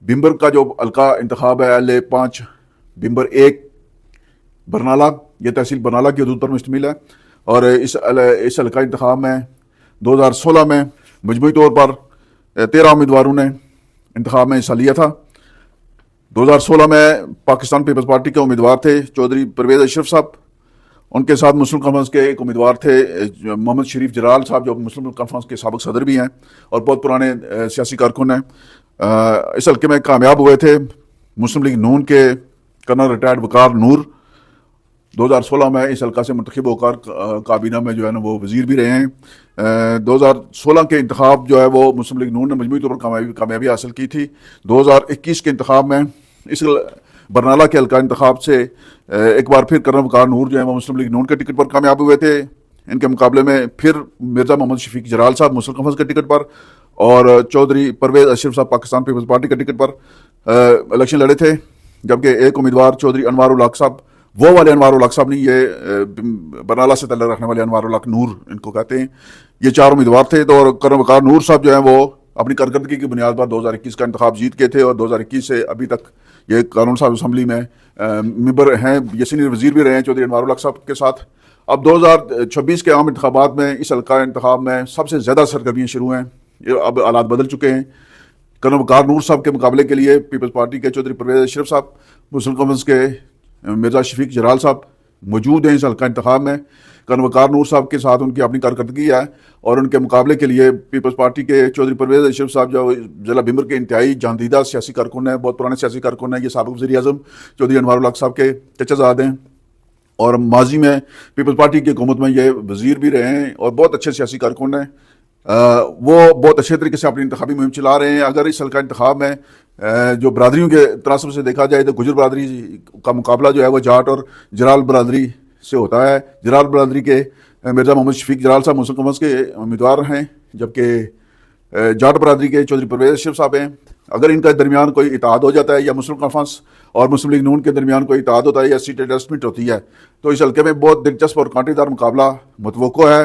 बिम्बर का जो हल्का इंतखाब है L5 बिम्बर 1 बरनाला, ये तहसील बरनाला की हदूद पर मुश्तमिल है। और इस हल्का इंतखाब में 2016 में मजमूई तौर पर 13 उम्मीदवारों ने इंतखाब में हिस्सा लिया था। 2016 में पाकिस्तान पीपल्स पार्टी के उम्मीदवार थे चौधरी परवेज अशरफ साहब, उनके साथ मुस्लिम कॉन्फ्रेंस के एक उम्मीदवार थे मोहम्मद शरीफ जलाल साहब, जो मुस्लिम कॉन्फ्रेंस के साबिक सदर भी हैं और बहुत पुराने सियासी कारकुन हैं। इस हल्के में कामयाब हुए थे मुस्लिम लीग नून के कर्नल रिटायर्ड वकार नूर। 2016 में इस हल्का से मुंतखब होकर काबीना में जो है ना वो वजीर भी रहे हैं। 2016 के इंतखाब जो है वो मुस्लिम लीग नून ने मजमूई तौर पर कामयाबी हासिल की थी। 2021 के इंतखाब में इस बरनाला के हल्का इंतखाब से एक बार फिर कर्नल वकार नूर जो है वो मुस्लिम लीग नून के टिकट पर कामयाब हुए थे। इनके मुकाबले में फिर मिर्जा मोहम्मद शफीक जलाल साहब मुस्लिम कॉन्फ्रेंस के टिकट पर और चौधरी परवेज अशरफ साहब पाकिस्तान पीपल्स पार्टी के टिकट पर इलेक्शन लड़े थे। जबकि एक उम्मीदवार चौधरी अनवार उल हक साहब, वो वाले अनवार उल हक साहब नहीं, ये बरनाला से तल्लुक़ रखने वाले अनवार उल हक नूर इनको कहते हैं, ये 4 उम्मीदवार थे। तो और कर्नल वकार नूर साहब जो है वो अपनी कारकर्दगी की बुनियाद पर 2021 का इंतखाब जीत के थे और 2021 से अभी तक ये कानून साहब असम्बली में मेंबर हैं, ये सीनियर वजीर भी रहे हैं चौधरी अनवार उल हक साहब के साथ। अब 2026 के आम इंतखाबात में इस हल्का इंतखाब में सबसे ज़्यादा सरगर्मियाँ शुरू हैं। अब हालात बदल चुके हैं। कर्नल वकार नूर साहब के मुकाबले के लिए पीपल्स पार्टी के चौधरी परवेज अशरफ साहब, मुस्लिम कॉन्फ्रेंस के मिर्जा शफीक जलाल साहब मौजूद हैं इस हल्का इंतखाब में। कर्नल वकार नूर साहब के साथ उनकी अपनी कारकर्दगी है और उनके मुकाबले के लिए पीपल्स पार्टी के चौधरी परवेज अशरफ साहब जो जिला बिम्बर के इंतहाई जानदीदा सियासी कारकुन हैं, बहुत पुराने सियासी कारकुन हैं। ये साबिक वज़ीर आज़म चौधरी अनवार उल हक साहब के चचाज़ाद हैं और माजी में पीपल्स पार्टी की हुकूमत में ये वज़ीर भी रहे हैं और बहुत अच्छे सियासी कारकुन हैं। वो बहुत अच्छे तरीके से अपनी इंतखाबी मुहिम चला रहे हैं। अगर इस हल्का इंतखाब में जो बरादरियों के तनासब से देखा जाए तो गुजर बरादरी का मुकाबला जो है वो जाट और जलाल बरादरी से होता है। जलाल बरादरी के मिर्जा मोहम्मद शफीक जलाल साहब मुस्लिम कॉन्फ्रेंस के उम्मीदवार हैं, जबकि जाट बरादरी के चौधरी परवेज अशरफ साहब हैं। अगर इनका दरमियान कोई इत्तेहाद हो जाता है या मुस्लिम कॉन्फ्रेंस और मुस्लिम लीग नून के दरमियान कोई इत्तेहाद होता है या सीट एडजस्टमेंट होती है तो इस हल्के में बहुत दिलचस्प और कांटेदार मुकाबला मुतवक्को है।